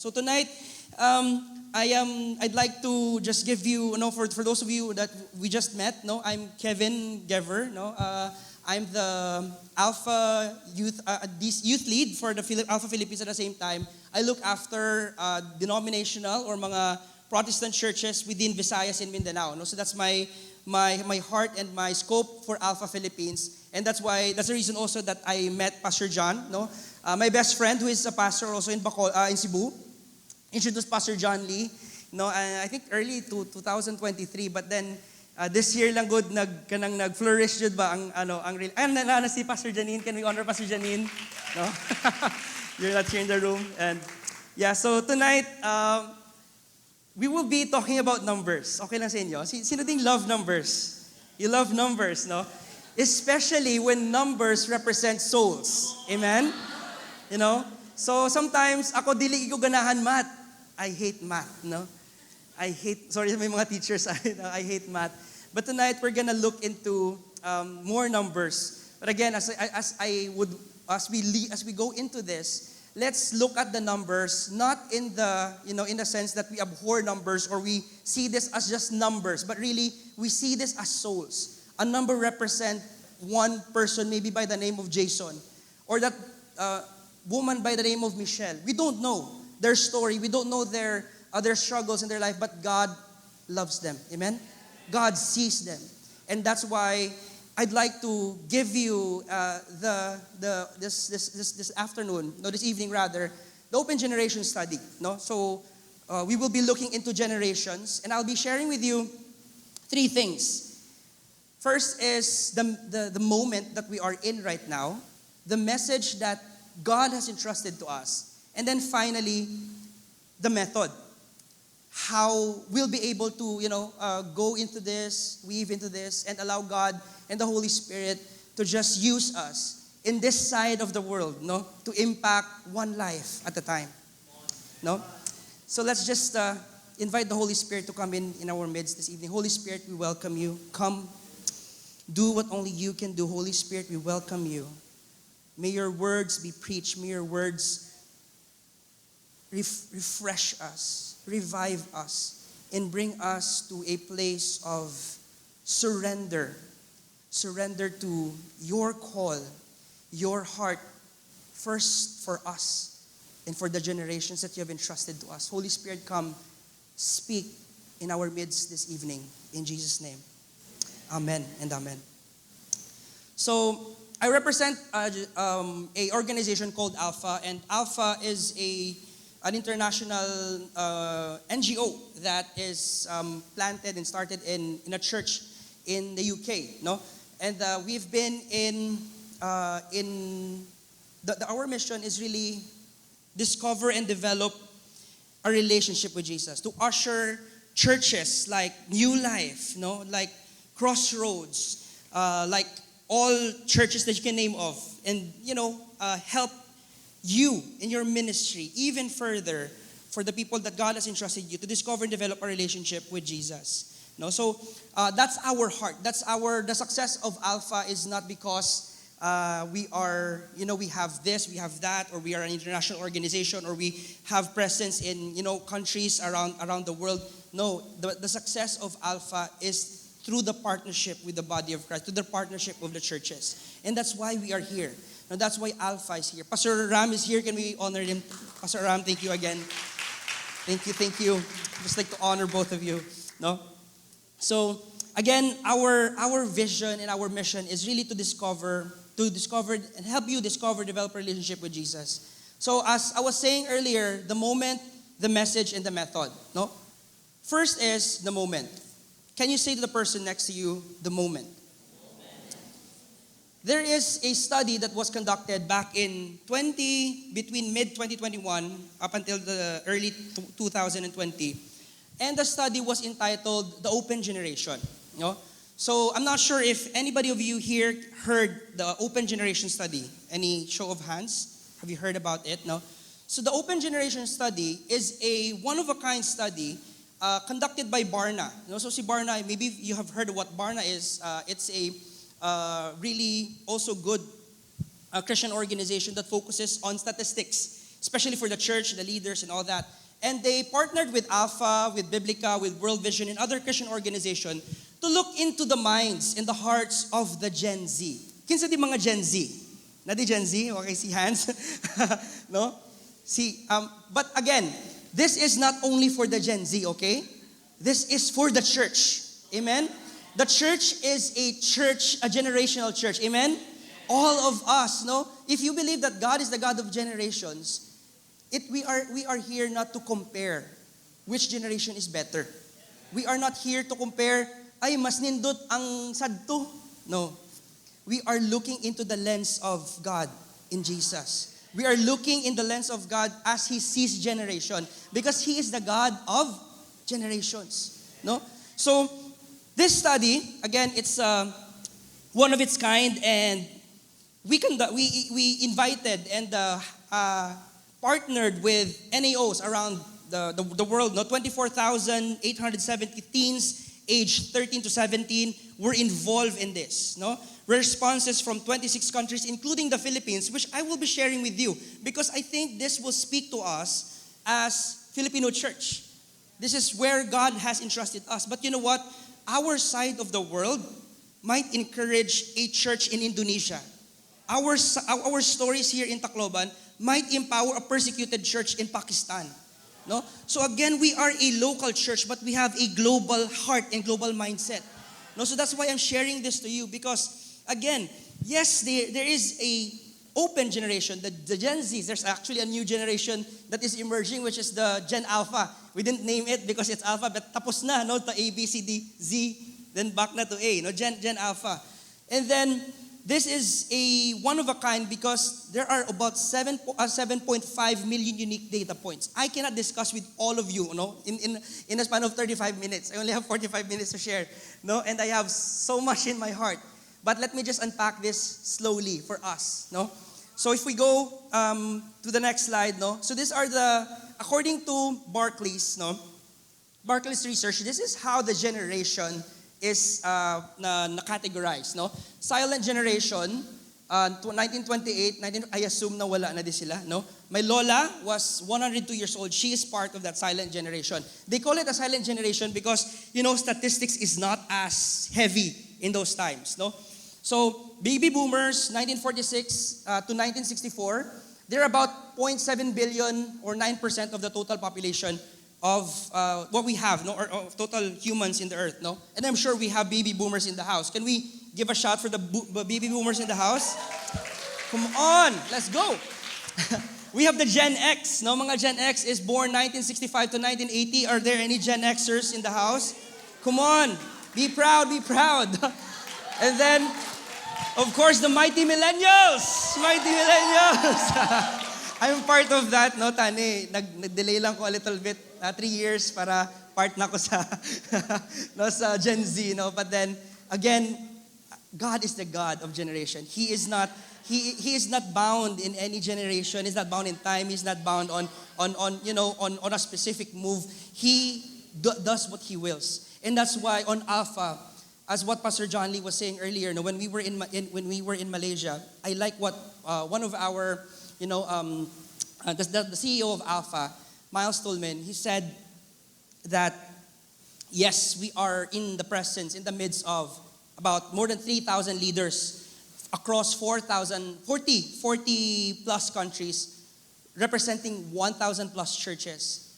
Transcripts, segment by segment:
So tonight, I'd like to just give you, for those of you that we just met, I'm Kevin Gever, I'm the Alpha youth lead for the Alpha Philippines. At the same time, I look after denominational or mga Protestant churches within Visayas and Mindanao. No? So that's my heart and my scope for Alpha Philippines. And that's the reason also that I met Pastor John, my best friend who is a pastor also in Cebu, introduced Pastor John Lee, I think early to 2023, but then this year lang good nag-flourish jud ba ang real. And si Pastor Janine, can we honor Pastor Janine? No? You're not here in the room. And yeah, so tonight we will be talking about numbers. Okay lang sa inyo? Sino ding love numbers? You love numbers, no? Especially when numbers represent souls. Amen? So sometimes ako dili ko ganahan math. I hate math, no? Sorry may mga teachers, I hate math. But tonight we're gonna look into more numbers. But again, as we go into this, let's look at the numbers, not in the sense that we abhor numbers or we see this as just numbers, but really we see this as souls. A number represents one person, maybe by the name of Jason, or that woman by the name of Michelle. We don't know their story. We don't know their struggles in their life, but God loves them. Amen? God sees them. And that's why I'd like to give you this afternoon, this evening rather, the Open Generation Study. So we will be looking into generations, and I'll be sharing with you three things. First is the moment that we are in right now, the message that God has entrusted to us. And then finally, the method. How we'll be able to, go into this, weave into this, and allow God and the Holy Spirit to just use us in this side of the world, to impact one life at a time. So let's just invite the Holy Spirit to come in our midst this evening. Holy Spirit, we welcome you. Come, do what only you can do. Holy Spirit, we welcome you. May your words be preached. May your words refresh us, revive us, and bring us to a place of surrender. Surrender to your call, your heart, first for us and for the generations that you have entrusted to us. Holy Spirit, come, speak in our midst this evening. In Jesus' name, amen and amen. So, I represent a organization called Alpha, and Alpha is an international NGO that is planted and started in a church in the UK, And we've been our mission is really discover and develop a relationship with Jesus, to usher churches like New Life, like Crossroads, like all churches that you can name of, and help you in your ministry even further for the people that God has entrusted you to discover and develop a relationship with Jesus. So that's our heart. The success of Alpha is not because we are, we have this, we have that, or we are an international organization, or we have presence in, countries around the world. No, the success of Alpha is through the partnership with the body of Christ, through the partnership of the churches. And that's why we are here. Now that's why Alpha is here. Pastor Ram is here. Can we honor him? Pastor Ram, thank you again. Thank you. Just like to honor both of you. So again, our vision and our mission is really to discover and help you discover, develop a relationship with Jesus. So as I was saying earlier, the moment, the message, and the method. First is the moment. Can you say to the person next to you, the moment? There is a study that was conducted back in between mid-2021 up until the early 2020. And the study was entitled The Open Generation. So I'm not sure if anybody of you here heard the Open Generation Study. Any show of hands? Have you heard about it? No? So the Open Generation Study is a one-of-a-kind study conducted by Barna. So si Barna, maybe you have heard of what Barna is. It's a really also good Christian organization that focuses on statistics. especially for the church, the leaders, and all that. And they partnered with Alpha, with Biblica, with World Vision, and other Christian organizations to look into the minds and the hearts of the Gen Z. Kinsa di mga Gen Z? Na di Gen Z? Okay, see hands? No? See, but again, this is not only for the Gen Z, okay? This is for the church. Amen? The church is a generational church. Amen? All of us, no? If you believe that God is the God of generations, we are here not to compare which generation is better. We are not here to compare, ay mas nindot ang sadto. No. We are looking into the lens of God in Jesus. We are looking in the lens of God as He sees generation, because He is the God of generations. No? So, this study, again, it's one of its kind, and we invited and partnered with NAOs around the world. No? 24,870 teens aged 13 to 17 were involved in this. No? Responses from 26 countries, including the Philippines, which I will be sharing with you, because I think this will speak to us as Filipino church. This is where God has entrusted us. But you know what? Our side of the world might encourage a church in Indonesia. Our stories here in Tacloban might empower a persecuted church in Pakistan. No? So again, we are a local church, but we have a global heart and global mindset. No? So that's why I'm sharing this to you, because again, yes, there is a open generation, the Gen Zs. There's actually a new generation that is emerging, which is the Gen Alpha. We didn't name it because it's Alpha, but tapos na, no? To A, B, C, D, Z, then back na to A, no? Gen Alpha. And then, this is a one of a kind because there are about 7.5 million unique data points. I cannot discuss with all of you, no, in a span of 35 minutes. I only have 45 minutes to share, no, and I have so much in my heart. But let me just unpack this slowly for us, no. So if we go to the next slide, no. So these are according to Barclays, no, Barclays research. This is how the generation is na-categorize, no? Silent generation, 1928, I assume na wala na di sila, no? My lola was 102 years old. She is part of that silent generation. They call it a silent generation because, you know, statistics is not as heavy in those times, no? So, baby boomers, 1946 to 1964, they're about 0.7 billion or 9% of the total population of what we have, no, or of total humans in the earth, no? And I'm sure we have baby boomers in the house. Can we give a shout for the baby boomers in the house? Come on, let's go. We have the Gen X, no? Mga Gen X is born 1965 to 1980. Are there any Gen Xers in the house? Come on, be proud, be proud. And then, of course, the mighty millennials. Mighty millennials. I'm part of that, no, Tani. Nag-delay lang ko a little bit, 3 years para part na ko sa, no, sa Gen Z, no. But then, again, God is the God of generation. He is not bound in any generation. He's not bound in time. He's not bound on a specific move. He does what He wills. And that's why on Alpha, as what Pastor John Lee was saying earlier, no, when we were in Malaysia, I like what one of our, the CEO of Alpha, Miles Tolman, he said that, yes, we are in the midst of about more than 3,000 leaders across 40 plus countries, representing 1,000 plus churches.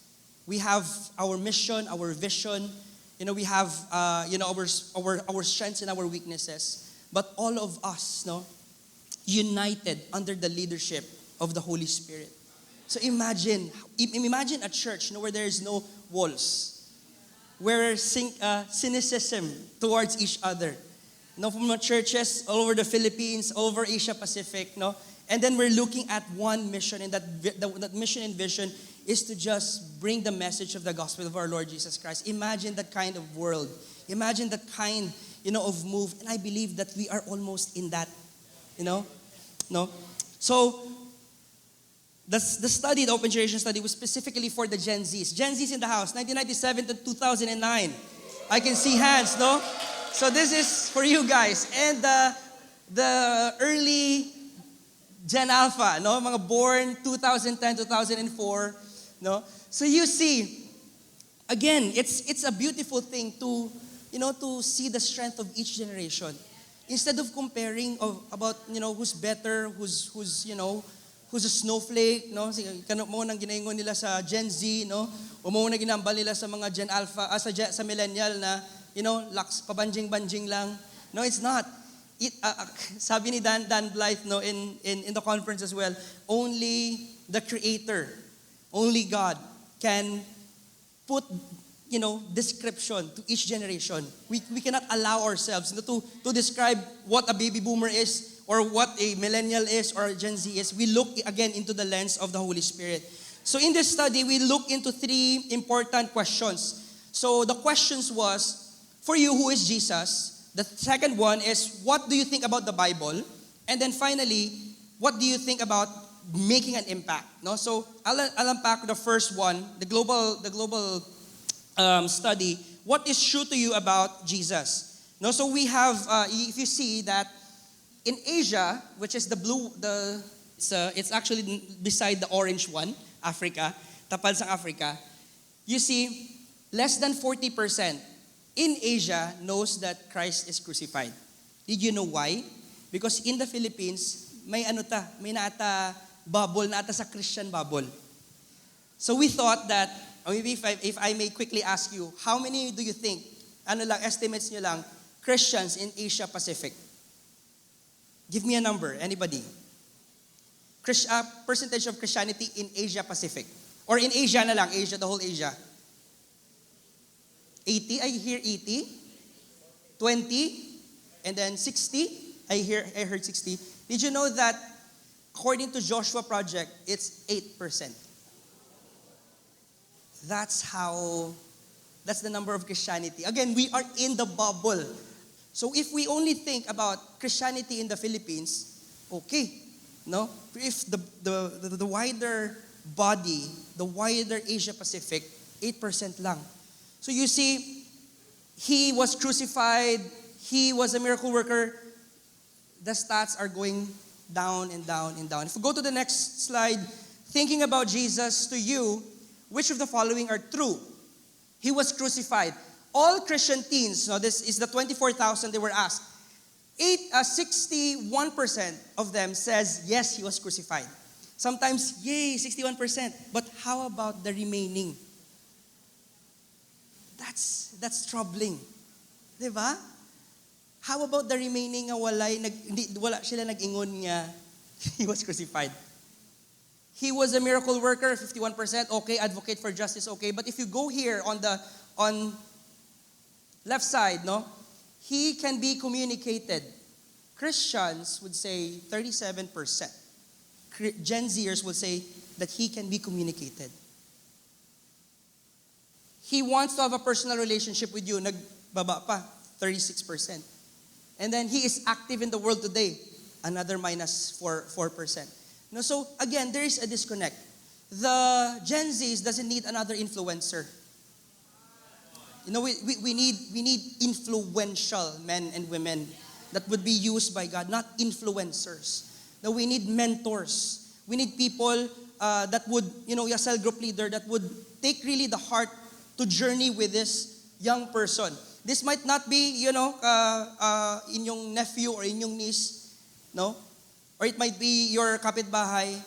We have our mission, our vision, we have our strengths and our weaknesses, but all of us, no, united under the leadership of the Holy Spirit. So imagine a church, where there is no walls, where cynicism towards each other. From the churches all over the Philippines, all over Asia Pacific, no, and then we're looking at one mission, and that mission and vision is to just bring the message of the gospel of our Lord Jesus Christ. Imagine that kind of world. Imagine that kind, of move, and I believe that we are almost in that, no. So, the study, the Open Generation study, was specifically for the Gen Zs. Gen Zs in the house, 1997 to 2009. I can see hands, no? So this is for you guys. And the early Gen Alpha, no? Mga born 2010, 2004, no? So you see, again, it's a beautiful thing to, to see the strength of each generation. Instead of comparing about, who's better, who's a snowflake, no? Kano mo nang ginaingon nila sa Gen Z, no? O mo nang ginambal nila sa mga Gen Alpha, sa millennial na, laks pabanjing-banjing lang. No, it's not. Sabi ni Dan Blythe, no, in the conference as well, only the Creator, only God can put, description to each generation. We cannot allow ourselves to describe what a baby boomer is or what a millennial is or a Gen Z is. We look again into the lens of the Holy Spirit. So in this study, we look into 3 important questions. So the questions was, for you, who is Jesus? The second one is, what do you think about the Bible? And then finally, what do you think about making an impact? No, so I'll unpack the first one, the global study. What is true to you about Jesus? No, so we have, if you see that in Asia, which is the blue, it's actually beside the orange one, Africa, tapal sa Africa. You see, less than 40% in Asia knows that Christ is crucified. Did you know why? Because in the Philippines, may naata bubble, naata sa Christian bubble. So we thought that, or maybe if I may quickly ask you, how many do you think, estimates nyo lang, Christians in Asia Pacific? Give me a number, anybody? Percentage of Christianity in Asia Pacific. Or in Asia na lang, Asia, the whole Asia. 80, I hear 80. 20, and then 60. I heard 60. Did you know that according to Joshua Project, it's 8%? That's the number of Christianity. Again, we are in the bubble. So if we only think about Christianity in the Philippines, okay, no? If the wider body, the wider Asia Pacific, 8% lang. So you see, he was crucified, he was a miracle worker. The stats are going down and down and down. If we go to the next slide, thinking about Jesus to you, which of the following are true? He was crucified. All Christian teens, no, this is the 24,000 they were asked. 61% of them says, yes, he was crucified. Sometimes, yay, 61%. But how about the remaining? That's troubling. Diba? How about the remaining na wala sila nag-ingon niya, he was crucified. He was a miracle worker, 51%, okay, advocate for justice, okay. But if you go here on left side, no, he can be communicated. Christians would say 37%. Gen Zers would say that he can be communicated. He wants to have a personal relationship with you. Nagbaba pa, 36%. And then he is active in the world today. Another minus 4%. No, so again, there is a disconnect. The Gen Zs doesn't need another influencer. You know, we need influential men and women that would be used by God, not influencers. No, we need mentors. We need people that would, a cell group leader that would take really the heart to journey with this young person. This might not be, inyong nephew or inyong niece, no? Or it might be your kapitbahay.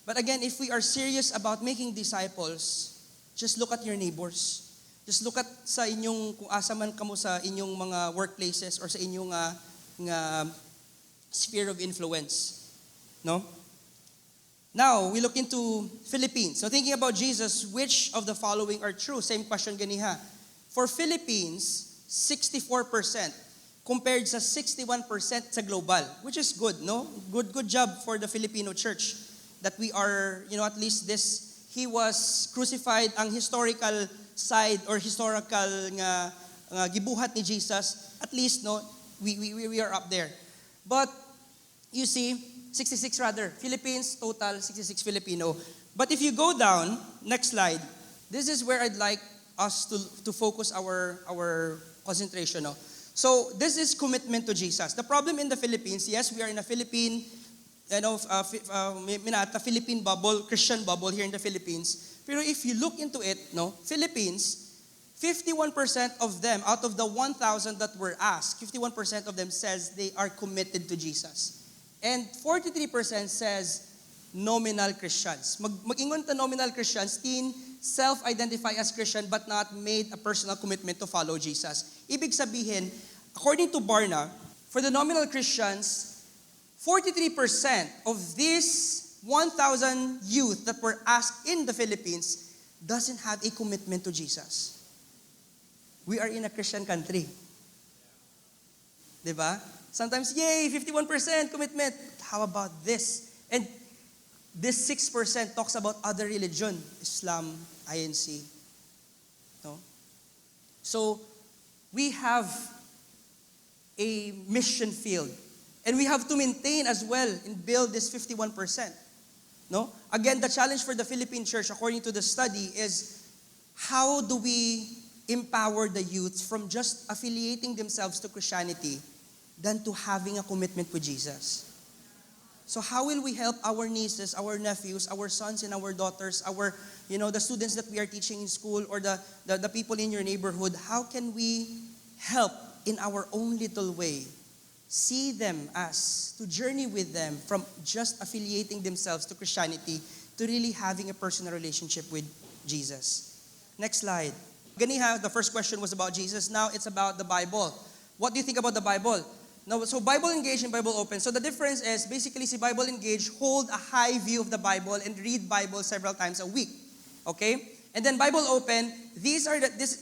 But again, if we are serious about making disciples, just look at your neighbors. Just look at sa inyong, kung asa man kamo sa inyong mga workplaces or sa inyong sphere of influence. No? Now, we look into Philippines. So thinking about Jesus, which of the following are true? Same question ganiha. For Philippines, 64% compared sa 61% sa global, which is good, no? Good job for the Filipino church that we are, at least this, he was crucified, ang historical side or historical nga gibuhat ni Jesus, at least, no, we are up there. But, you see, 66 rather, Philippines, total 66 Filipino. But if you go down, next slide, this is where I'd like us to focus our concentration. No? So this is commitment to Jesus. The problem in the Philippines, yes, we are in a Philippine Minata, Philippine bubble, Christian bubble here in the Philippines. Pero if you look into it, no, Philippines, 51% of them, out of the 1,000 that were asked, 51% of them says they are committed to Jesus. And 43% says nominal Christians. Mag-ingon ta nominal Christians, teen self-identify as Christian but not made a personal commitment to follow Jesus. Ibig sabihin, according to Barna, for the nominal Christians, 43% of these 1,000 youth that were asked in the Philippines doesn't have a commitment to Jesus. We are in a Christian country. Diba? Sometimes, yay, 51% commitment. How about this? And this 6% talks about other religion, Islam, INC. No? So, we have a mission field. And we have to maintain as well and build this 51%. No? Again, the challenge for the Philippine church, according to the study, is how do we empower the youth from just affiliating themselves to Christianity than to having a commitment with Jesus? So how will we help our nieces, our nephews, our sons and our daughters, the students that we are teaching in school or the people in your neighborhood? How can we help in our own little way? See them as, to journey with them from just affiliating themselves to Christianity to really having a personal relationship with Jesus. Next slide. Ganiha, the first question was about Jesus. Now it's about the Bible. What do you think about the Bible? No, so Bible Engage and Bible Open. So the difference is basically si Bible Engage hold a high view of the Bible and read Bible several times a week. Okay? And then Bible Open, this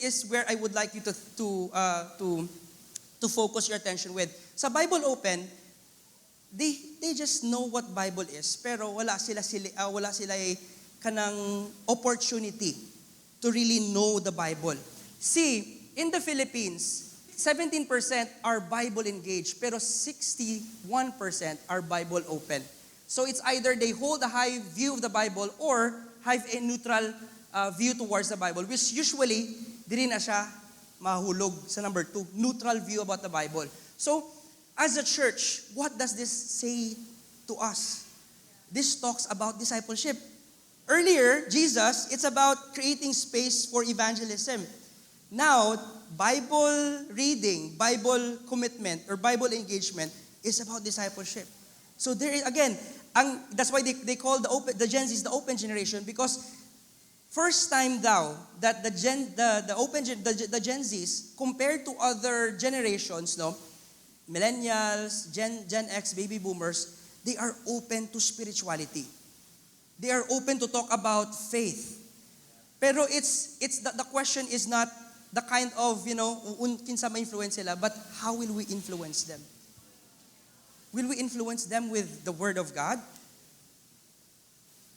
is where I would like you to focus your attention with. Sa Bible Open, they just know what Bible is, pero wala sila kanang opportunity to really know the Bible. See, in the Philippines, 17% are Bible engaged, pero 61% are Bible open. So it's either they hold a high view of the Bible or have a neutral view towards the Bible, which usually, di rin na siya mahulog sa number 2, neutral view about the Bible. So, as a church, what does this say to us? This talks about discipleship. Earlier, Jesus, it's about creating space for evangelism. Now, Bible reading, Bible commitment, or Bible engagement is about discipleship. So there is, again, that's why they call the Gen Zs the open generation, because first time daw that the Gen Zs, compared to other generations, no, millennials, Gen X, baby boomers, they are open to spirituality. They are open to talk about faith. Pero the question is not the kind of, kinsa ma-influence sila, but how will we influence them? Will we influence them with the Word of God?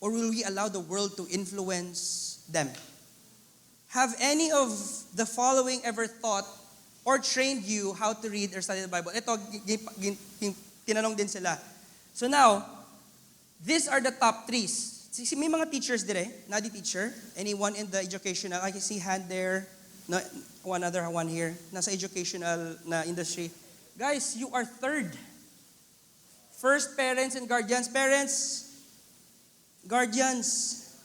Or will we allow the world to influence them? Have any of the following ever thought or trained you how to read or study the Bible? Ito, tinanong din sila. So now, these are the top 3s. May mga teachers dire, nadi teacher. Anyone in the educational, I can see hand there. No, one other one here. Nasa educational na industry. Guys, you are third. First, parents and guardians. Parents, guardians,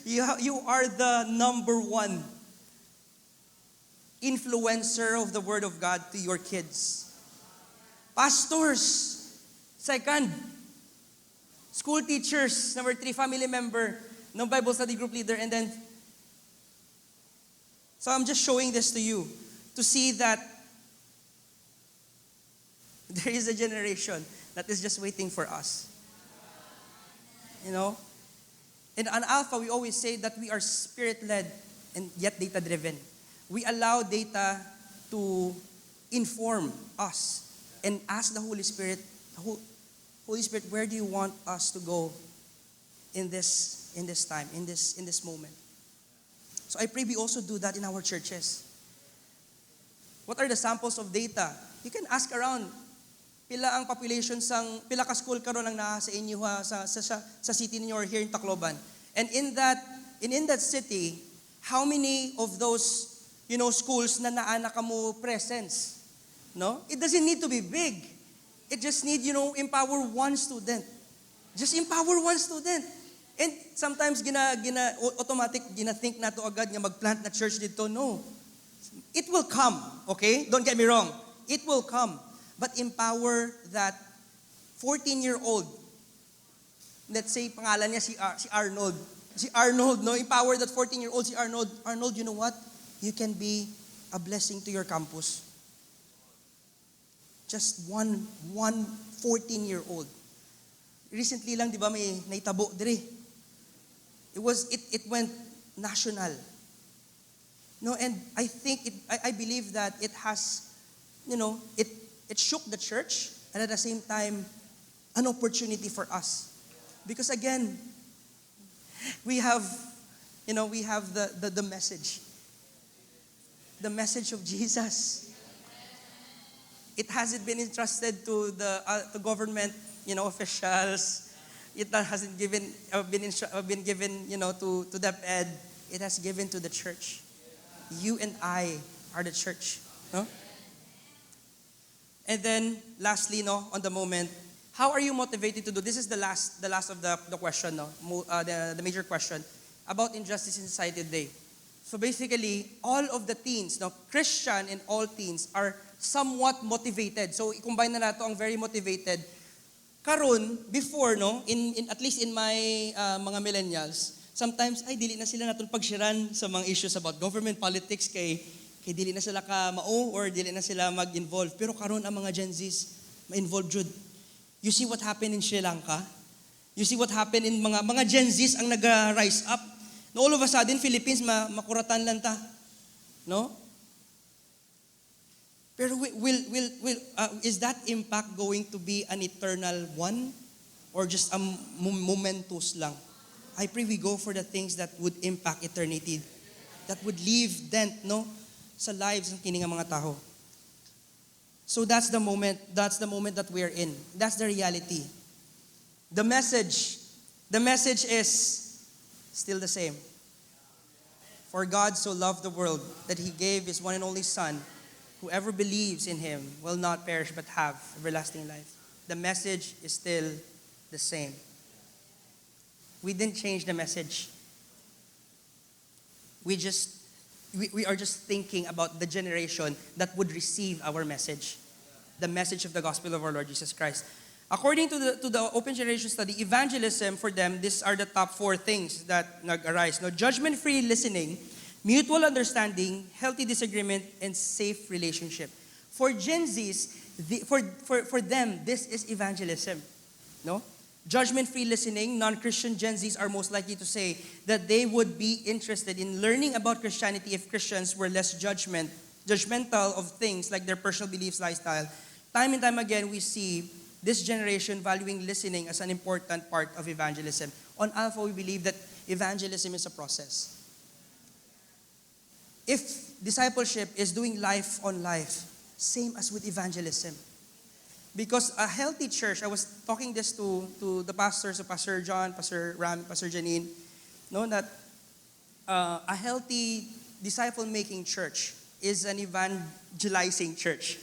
you are the number 1 influencer of the Word of God to your kids. Pastors, second. School teachers, number 3, family member, no Bible study group leader, and then, so I'm just showing this to you to see that there is a generation that is just waiting for us. In an Alpha, we always say that we are spirit-led and yet data-driven. We allow data to inform us and ask the Holy Spirit, Holy Spirit, where do you want us to go in this time, in this moment? So I pray we also do that in our churches. What are the samples of data? You can ask around. Pila ang population pila ka school karon ang naa sa inyo sa city niyo or here in Tacloban. And in that city, how many of those schools na naa na kamo presence? No? It doesn't need to be big. It just need, empower one student. Just empower one student. And sometimes automatic gina-think na to agad nga mag-plant na church dito. No. It will come, okay? Don't get me wrong. It will come. But empower that 14-year-old. Let's say pangalan niya si Arnold. Si Arnold, no? Empower that 14-year-old si Arnold. Arnold, you know what? You can be a blessing to your campus. Just one 14-year-old. Recently lang, di ba, may naitabo dire. It went national. No, and I think I believe that it has, it shook the church, and at the same time, an opportunity for us. Because again, we have the message. The message of Jesus. It hasn't been entrusted to the government, officials. It hasn't been given, to the DepEd. It has given to the church. You and I are the church, no? And then, lastly, on the moment, how are you motivated to do? This is the last of the question, the major question about injustice in society today. So basically, all of the teens, Christian and all teens are somewhat motivated. So i-combine na nato ang very motivated. Karon, before, in at least in my mga millennials, sometimes ay dili na sila naton pagshiran sa mga issues about government politics kay dili na sila ka mao or dili na sila mag-involve. Pero karon ang mga Gen Zs ma-involve jud. You see what happened in Sri Lanka? You see what happened in mga Gen Zs ang nag-rise up. No, all of a sudden, Philippines, makuratan lang ta. No? Pero is that impact going to be an eternal one? Or just a momentous lang? I pray we go for the things that would impact eternity. That would leave dent, sa lives ng kining mga tao. So that's the moment that we're in. That's the reality. The message is still the same. For God so loved the world that He gave His one and only Son. Whoever believes in Him will not perish but have everlasting life. The message is still the same. We didn't change the message. We are just thinking about the generation that would receive our message. The message of the gospel of our Lord Jesus Christ. According to the Open Generation Study, evangelism for them, these are the top 4 things that arise. Judgment-free listening, mutual understanding, healthy disagreement, and safe relationship. For Gen Zs, for them, this is evangelism. No? Judgment-free listening, non-Christian Gen Zs are most likely to say that they would be interested in learning about Christianity if Christians were less judgmental of things like their personal beliefs, lifestyle. Time and time again, we see this generation valuing listening as an important part of evangelism. On Alpha, we believe that evangelism is a process. If discipleship is doing life on life, same as with evangelism. Because a healthy church, I was talking this to the pastors, so Pastor John, Pastor Ram, Pastor Janine, that a healthy disciple-making church is an evangelizing church.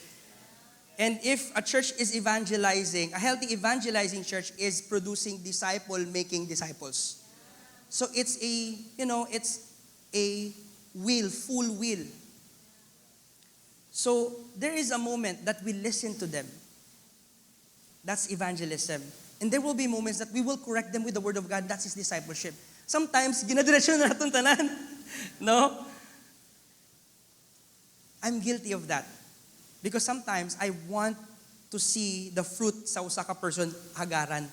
And if a church is evangelizing, a healthy evangelizing church is producing disciple-making disciples. So it's a full will. So there is a moment that we listen to them. That's evangelism. And there will be moments that we will correct them with the word of God. That's His discipleship. Sometimes, ginadiretso na natin tanan. No? I'm guilty of that. Because sometimes, I want to see the fruit sa usa ka person hagaran.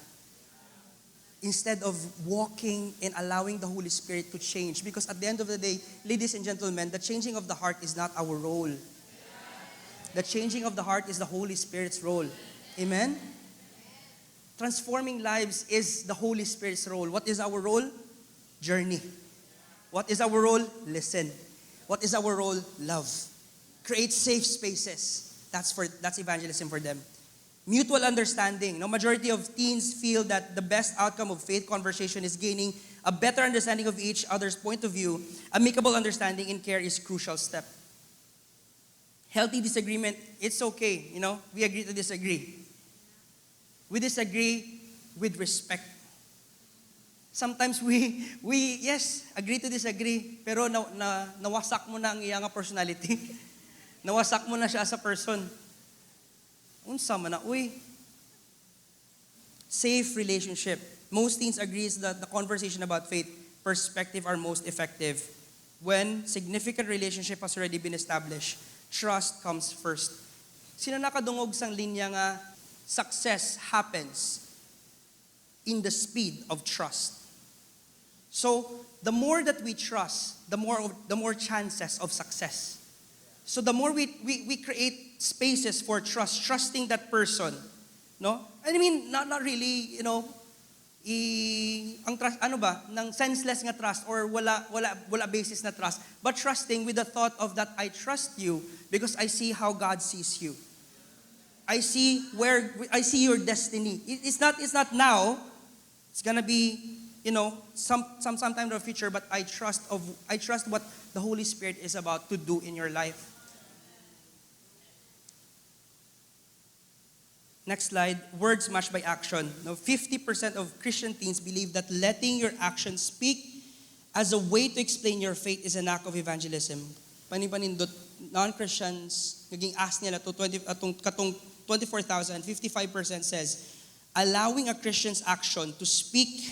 Instead of walking and allowing the Holy Spirit to change. Because at the end of the day, ladies and gentlemen, the changing of the heart is not our role. The changing of the heart is the Holy Spirit's role. Amen? Transforming lives is the Holy Spirit's role. What is our role? Journey. What is our role? Listen. What is our role? Love. Create safe spaces. That's evangelism for them. Mutual understanding. Majority of teens feel that the best outcome of faith conversation is gaining a better understanding of each other's point of view. Amicable understanding and care is crucial step. Healthy disagreement, it's okay. We agree to disagree. We disagree with respect. Sometimes we yes, agree to disagree, pero nawasak mo na ang iyang personality. Nawasak mo na siya as a person. Unsa man na, safe relationship. Most teens agrees that the conversation about faith perspective are most effective when significant relationship has already been established. Trust comes first. Sino nakadungog sang linya nga success happens in the speed of trust. So, the more that we trust, the more chances of success. So the more we create spaces for trust, trusting that person, no? I mean, not really, ang trust, ng senseless nga trust or wala basis na trust, but trusting with the thought of that I trust you because I see how God sees you. I see your destiny. It's not now. It's gonna be, sometime in the future, but I trust what the Holy Spirit is about to do in your life. Next slide, words matched by action. Now, 50% of Christian teens believe that letting your actions speak as a way to explain your faith is an act of evangelism. Paninindot, non-Christians, naging ask nila katong 24,000, 55% says, allowing a Christian's action to speak,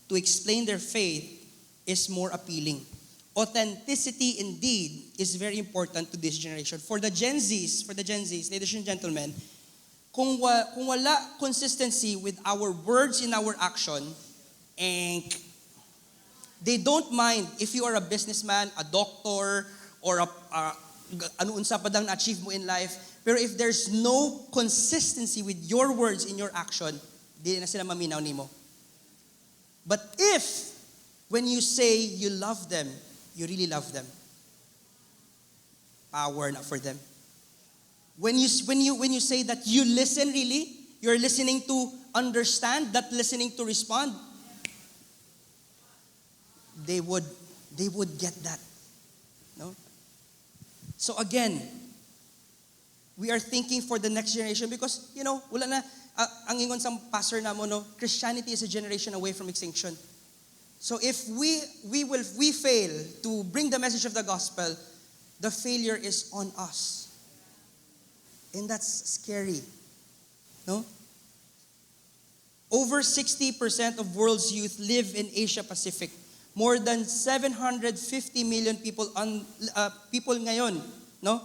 to explain their faith is more appealing. Authenticity indeed is very important to this generation. For the Gen Zs, ladies and gentlemen, kung wala consistency with our words in our action, and they don't mind if you are a businessman, a doctor, or ano unsa pa dang na-achieve mo in life, pero if there's no consistency with your words in your action, di na sila maminaw nimo. But if, when you say you love them, you really love them, power na for them. When you say that you listen really, you're listening to understand, not listening to respond, they would get that. No? So again, we are thinking for the next generation because, wala na, ang ingon sa pastor na mo, Christianity is a generation away from extinction. So if we fail to bring the message of the gospel, the failure is on us. And that's scary. No? Over 60% of world's youth live in Asia Pacific. More than 750 million people ngayon, no?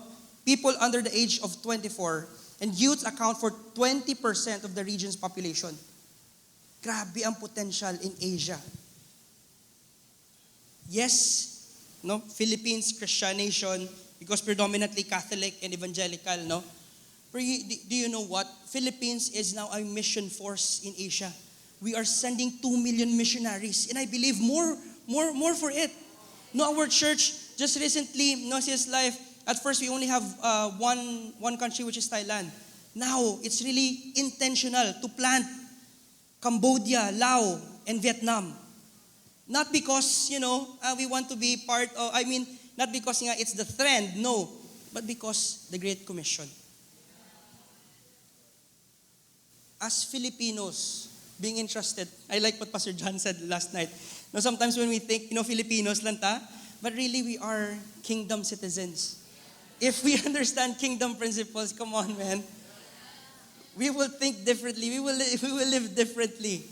People under the age of 24, and youths account for 20% of the region's population. Grabe ang potential in Asia. Yes, no? Philippines, Christian nation, because predominantly Catholic and evangelical, no? But do you know what? Philippines is now a mission force in Asia. We are sending 2 million missionaries, and I believe more for it. No, our church just recently, CS Life, at first we only have one country, which is Thailand. Now it's really intentional to plant Cambodia, Laos, and Vietnam. Not because we want to be part of. Not because it's the trend, no, but because the Great Commission. As Filipinos, being entrusted, I like what Pastor John said last night. Now, sometimes when we think, Filipinos lang ta, but really we are kingdom citizens. If we understand kingdom principles, come on, man. We will think differently. We will live differently.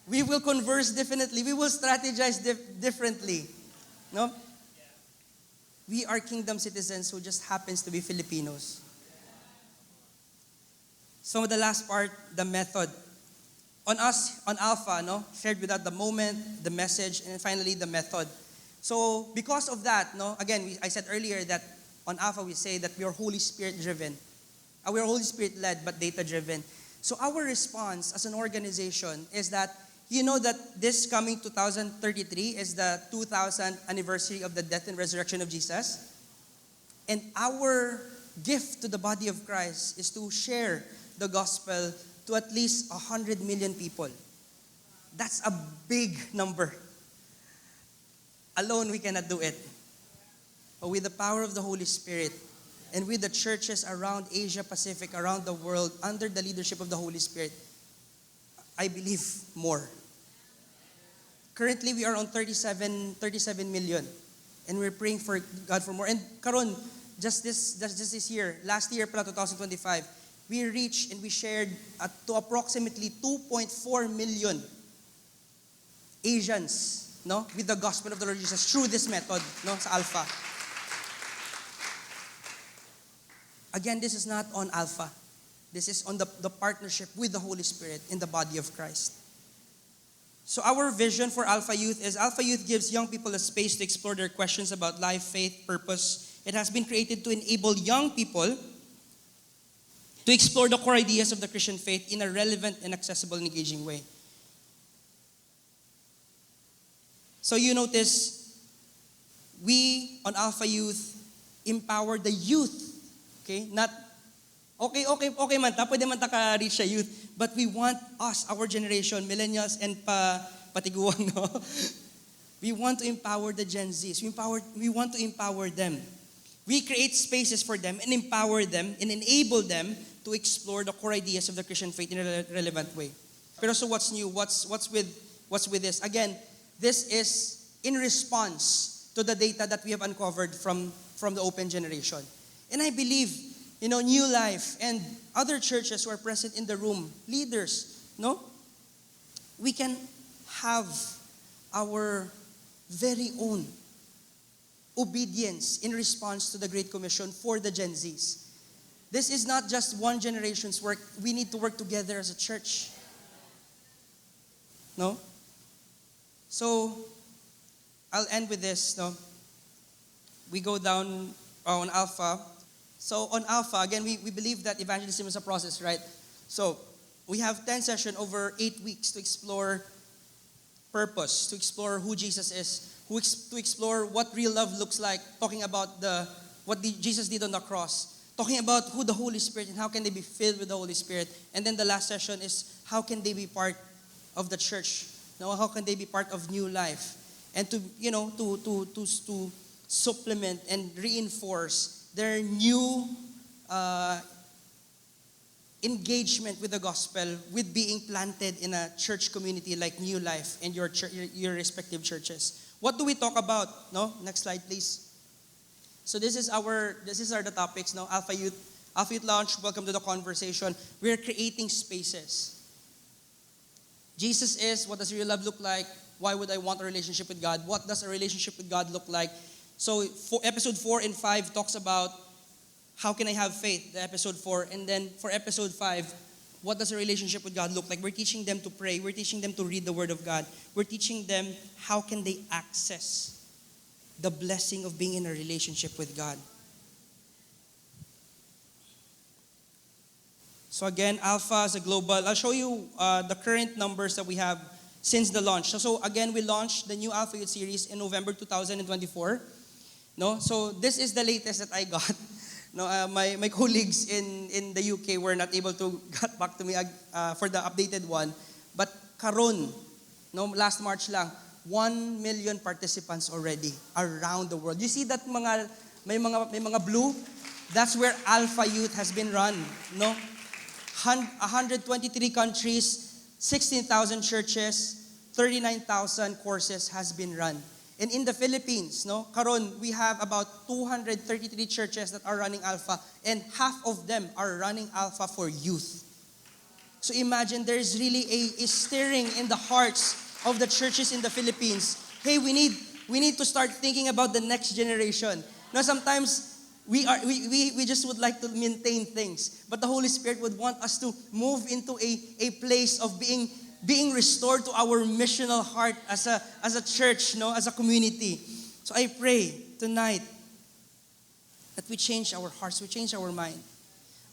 We will converse differently. We will strategize differently. No? We are kingdom citizens who just happens to be Filipinos. So the last part, the method. On us, on Alpha, shared with us the moment, the message, and finally the method. So because of that, again, I said earlier that on Alpha we say that we are Holy Spirit driven. We are Holy Spirit led but data driven. So our response as an organization is that, that this coming 2033 is the 2000th anniversary of the death and resurrection of Jesus. And our gift to the body of Christ is to share the gospel to at least 100 million people. That's a big number. Alone, we cannot do it. But with the power of the Holy Spirit and with the churches around Asia Pacific, around the world, under the leadership of the Holy Spirit, I believe more. Currently, we are on 37 million. And we're praying for God for more. And karon, just this year, last year pala, 2025, we reached and we shared to approximately 2.4 million Asians, no, with the gospel of the Lord Jesus through this method, no, sa Alpha. Again, this is not on Alpha. This is on the partnership with the Holy Spirit in the body of Christ. So our vision for Alpha Youth is Alpha Youth gives young people a space to explore their questions about life, faith, purpose. It has been created to enable young people to explore the core ideas of the Christian faith in a relevant and accessible and engaging way. So you notice, we on Alpha Youth empower the youth. Okay? Not, okay man, pwede man ta ka-reach sa youth. But we want us, our generation, millennials and patiguang, no? We want to empower the Gen Zs. We want to empower them. We create spaces for them and empower them and enable them to explore the core ideas of the Christian faith in a relevant way. Pero so what's new? What's with this? Again, this is in response to the data that we have uncovered from the Open Generation. And I believe, New Life and other churches who are present in the room, leaders, no? We can have our very own obedience in response to the Great Commission for the Gen Zs. This is not just one generation's work. We need to work together as a church. No? So, I'll end with this. No? We go down on Alpha. So on Alpha, again, we believe that evangelism is a process, right? So we have 10 sessions over 8 weeks to explore purpose, to explore who Jesus is, to explore what real love looks like, talking about what Jesus did on the cross, talking about who the Holy Spirit and how can they be filled with the Holy Spirit. And then the last session is how can they be part of the church? How can they be part of New Life? And to supplement and reinforce their new engagement with the gospel, with being planted in a church community like New Life and your respective churches. What do we talk about? No, next slide, please. So these are the topics. No, Alpha Youth Launch. Welcome to the conversation. We are creating spaces. Jesus is. What does real love look like? Why would I want a relationship with God? What does a relationship with God look like? So for episode 4 and 5 talks about how can I have faith, the episode 4. And then for episode 5, what does a relationship with God look like? We're teaching them to pray. We're teaching them to read the Word of God. We're teaching them how can they access the blessing of being in a relationship with God. So again, Alpha is a global. I'll show you the current numbers that we have since the launch. So again, we launched the new Alpha Youth series in November 2024. No, so this is the latest that I got. No, my colleagues in the UK were not able to get back to me for the updated one. But karon, no, last March lang, 1 million participants already around the world. You see that may mga blue? That's where Alpha Youth has been run. No, 123 countries, 16,000 churches, 39,000 courses has been run. And in the Philippines, no, karon, we have about 233 churches that are running Alpha, and half of them are running Alpha for youth. So imagine there's really a stirring in the hearts of the churches in the Philippines. Hey, we need to start thinking about the next generation. Now sometimes we just would like to maintain things, but the Holy Spirit would want us to move into a place of being restored to our missional heart as a church, no, as a community. So I pray tonight that we change our hearts, we change our mind.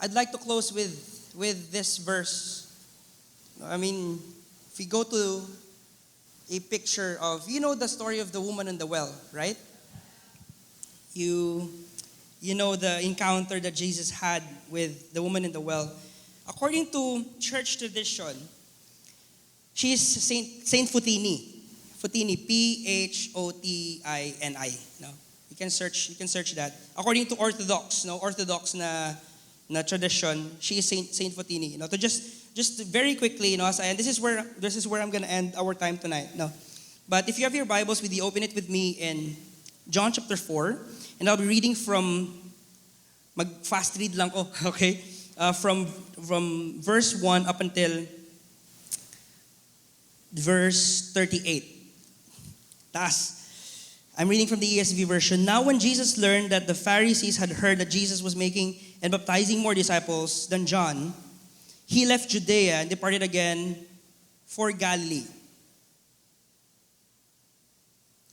I'd like to close with this verse. I mean, if we go to a picture of, the story of the woman in the well, right? You know the encounter that Jesus had with the woman in the well. According to church tradition, she is Saint Photini. Photini, Photini. No, you can search that. According to Orthodox na tradition, she is Saint Photini. To just very quickly, as I end, this is where I'm gonna end our time tonight. No, but if you have your Bibles with you, open it with me in John chapter 4, and I'll be reading from fast read lang ko, okay? From verse 1 up until verse 38. Taas. I'm reading from the ESV version. Now when Jesus learned that the Pharisees had heard that Jesus was making and baptizing more disciples than John, he left Judea and departed again for Galilee.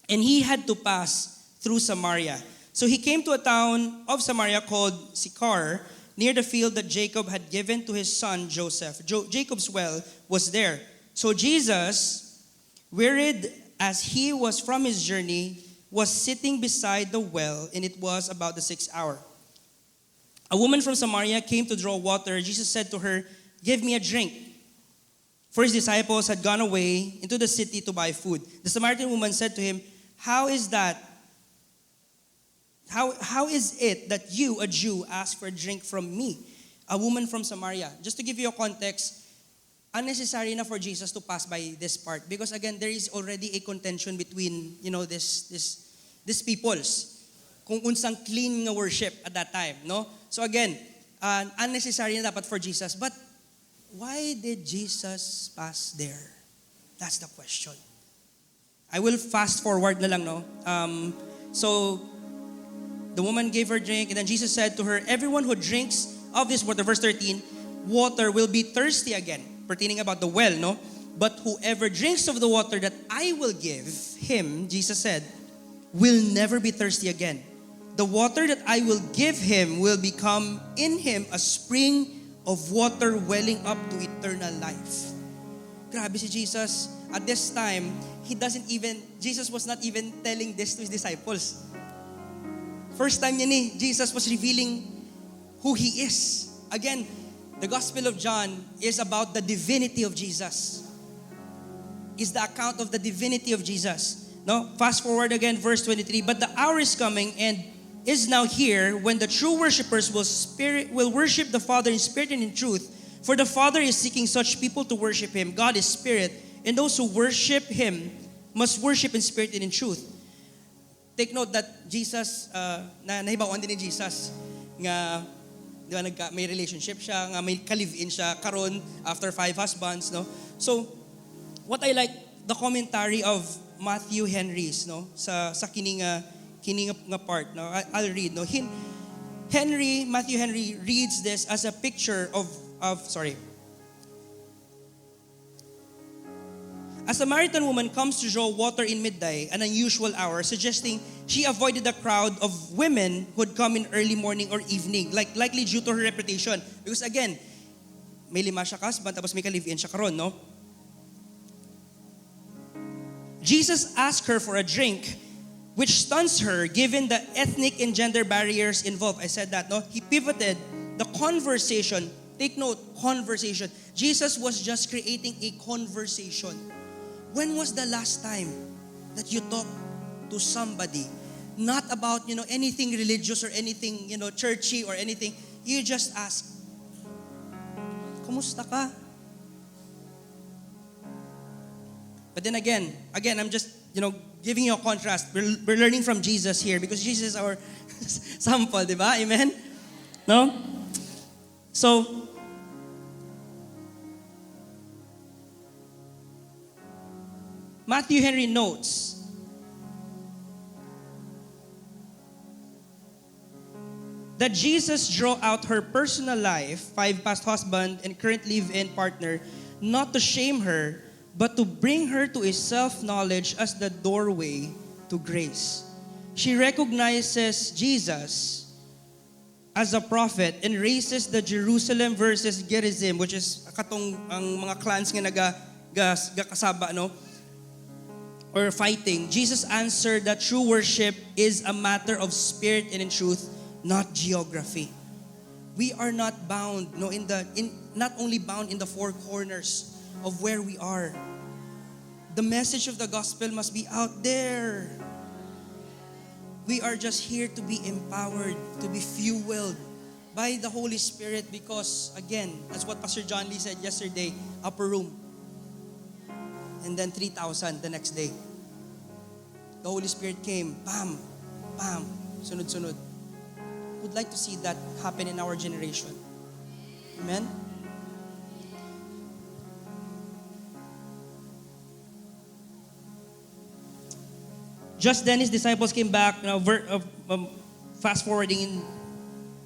And he had to pass through Samaria. So he came to a town of Samaria called Sychar, near the field that Jacob had given to his son Joseph. Jacob's well was there. So Jesus, wearied as he was from his journey, was sitting beside the well, and it was about the 6th hour. A woman from Samaria came to draw water. Jesus said to her, "Give me a drink." For his disciples had gone away into the city to buy food. The Samaritan woman said to him, How is it that you, a Jew, ask for a drink from me, a woman from Samaria? Just to give you a context, unnecessary na for Jesus to pass by this part, because again, there is already a contention between, these peoples, kung unsang clean nga worship at that time, no? So again, unnecessary na dapat for Jesus. But why did Jesus pass there? That's the question. I will fast forward na lang, no? So the woman gave her drink, and then Jesus said to her, "Everyone who drinks of this water," verse 13, "water will be thirsty again." Pertaining about the well, no? "But whoever drinks of the water that I will give him," Jesus said, "will never be thirsty again. The water that I will give him will become in him a spring of water welling up to eternal life." Grabe si Jesus. At this time, Jesus was not even telling this to his disciples. First time niya Jesus was revealing who he is. Again, the Gospel of John is about the divinity of Jesus. Is the account of the divinity of Jesus. No? Fast forward again, verse 23. "But the hour is coming and is now here when the true worshipers will worship the Father in spirit and in truth. For the Father is seeking such people to worship Him. God is spirit, and those who worship Him must worship in spirit and in truth." Take note that Jesus, nahibawan din ni Jesus nga, di ba, may relationship siya, nga may ka-live-in siya karon after 5 husbands, no? So, what I like, the commentary of Matthew Henry's, no, sa kining nga part, no, I'll read, no. Matthew Henry reads this as a picture of a Samaritan woman comes to draw water in midday, an unusual hour, suggesting she avoided the crowd of women who had come in early morning or evening, likely due to her reputation. Because again, may 5 siya kasban, tapos may ka-live-in siya karon, no? Jesus asked her for a drink, which stuns her given the ethnic and gender barriers involved. I said that, no? He pivoted the conversation. Take note, conversation. Jesus was just creating a conversation. When was the last time that you talked to somebody, not about, anything religious or anything, churchy or anything? You just ask, "Kumusta ka?" But then again, I'm just, giving you a contrast. We're learning from Jesus here because Jesus is our sample, di ba? Amen? No? So, Matthew Henry notes, that Jesus drew out her personal life, 5 past husband and current live-in partner, not to shame her, but to bring her to a self-knowledge as the doorway to grace. She recognizes Jesus as a prophet and raises the Jerusalem versus Gerizim, which is katong ang mga clans nga kasaba, no? Or fighting. Jesus answered that true worship is a matter of spirit and in truth, not geography. We are not bound, not only bound in the 4 corners of where we are. The message of the gospel must be out there. We are just here to be empowered, to be fueled, by the Holy Spirit because, again, that's what Pastor John Lee said yesterday, upper room. And then 3,000 the next day. The Holy Spirit came, bam, bam, sunod-sunod. Would like to see that happen in our generation. Amen? Just then his disciples came back, fast forwarding in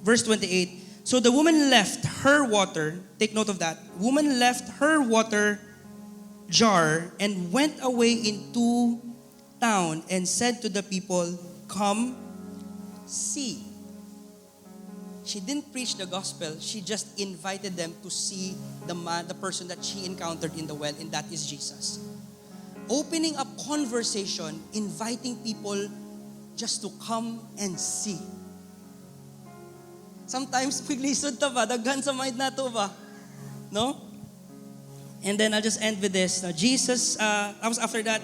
verse 28. So the woman left her water, take note of that. Woman left her water jar and went away into town and said to the people, "Come, see." She didn't preach the gospel. She just invited them to see the person that she encountered in the well, and that is Jesus. Opening up conversation, inviting people just to come and see. Sometimes, paglisod ta ba? Daghan sa mind na to ba? No? And then I'll just end with this. Now, Jesus, after that,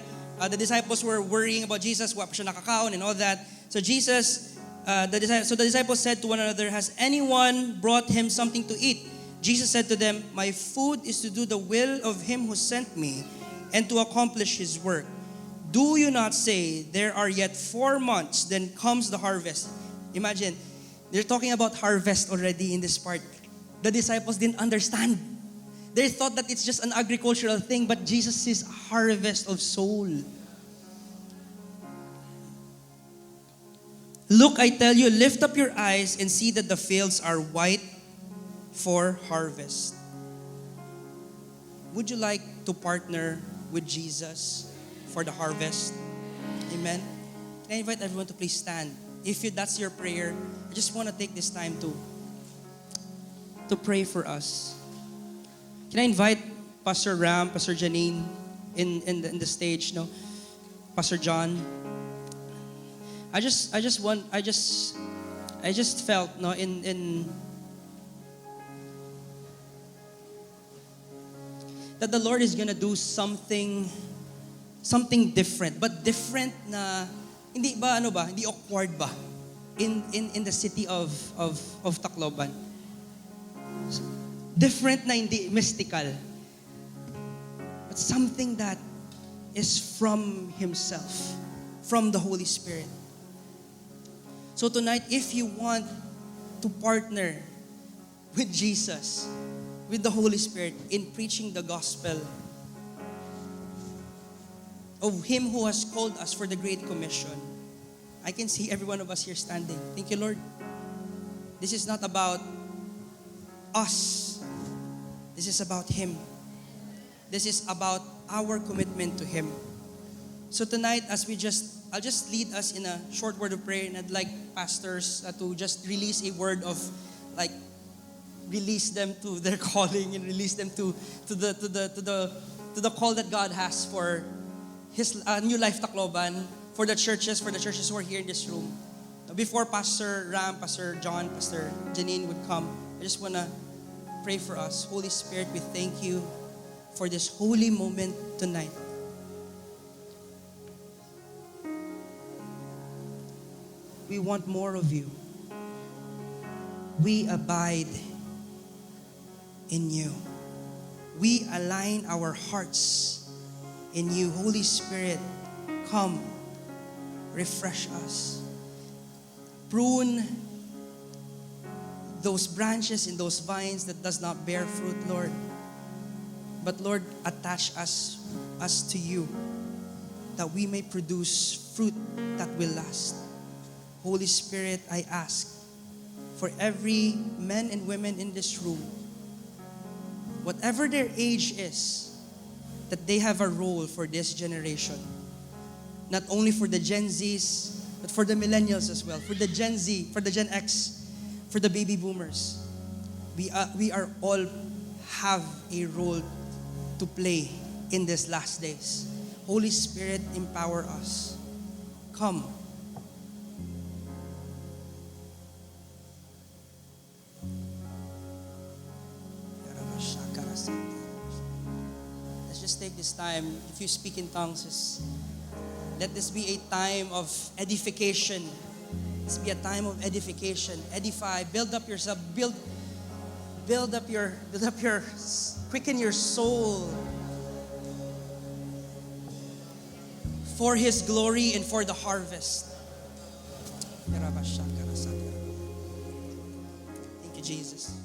the disciples were worrying about Jesus, wa pa siya nakakaon and all that. So the disciples said to one another, "Has anyone brought him something to eat?" Jesus said to them, "My food is to do the will of him who sent me and to accomplish his work. Do you not say, there are yet 4 months, then comes the harvest?" Imagine, they're talking about harvest already in this part. The disciples didn't understand. They thought that it's just an agricultural thing, but Jesus says harvest of soul. "Look, I tell you, lift up your eyes and see that the fields are white for harvest." Would you like to partner with Jesus for the harvest? Amen. Can I invite everyone to please stand? If that's your prayer, I just want to take this time to pray for us. Can I invite Pastor Ram, Pastor Janine in the stage? No, Pastor John. I just felt in that the Lord is gonna do something different, but different na hindi awkward ba in the city of Tacloban. Different na hindi mystical, but something that is from Himself, from the Holy Spirit. So tonight, if you want to partner with Jesus, with the Holy Spirit in preaching the gospel of Him who has called us for the Great Commission, I can see every one of us here standing. Thank you, Lord. This is not about us. This is about Him. This is about our commitment to Him. So tonight, I'll just lead us in a short word of prayer, and I'd like pastors to just release a word of, release them to their calling and release them to the call that God has for His New Life Tacloban, for the churches who are here in this room. Before Pastor Ram, Pastor John, Pastor Janine would come, I just want to pray for us. Holy Spirit, we thank you for this holy moment tonight. We want more of you. We abide in you. We align our hearts in you. Holy Spirit, come, refresh us. Prune those branches in those vines that does not bear fruit, Lord. But Lord, attach us to you, that we may produce fruit that will last. Holy Spirit, I ask for every man and women in this room, whatever their age is, that they have a role for this generation. Not only for the Gen Zs, but for the millennials as well, for the Gen Z, for the Gen X, for the baby boomers. We are all have a role to play in these last days. Holy Spirit, empower us. Come. Let's just take this time. If you speak in tongues, let this be a time of edification Let's be a time of edification. Edify, build up yourself, quicken your soul for His glory and for the harvest. Thank you, Jesus.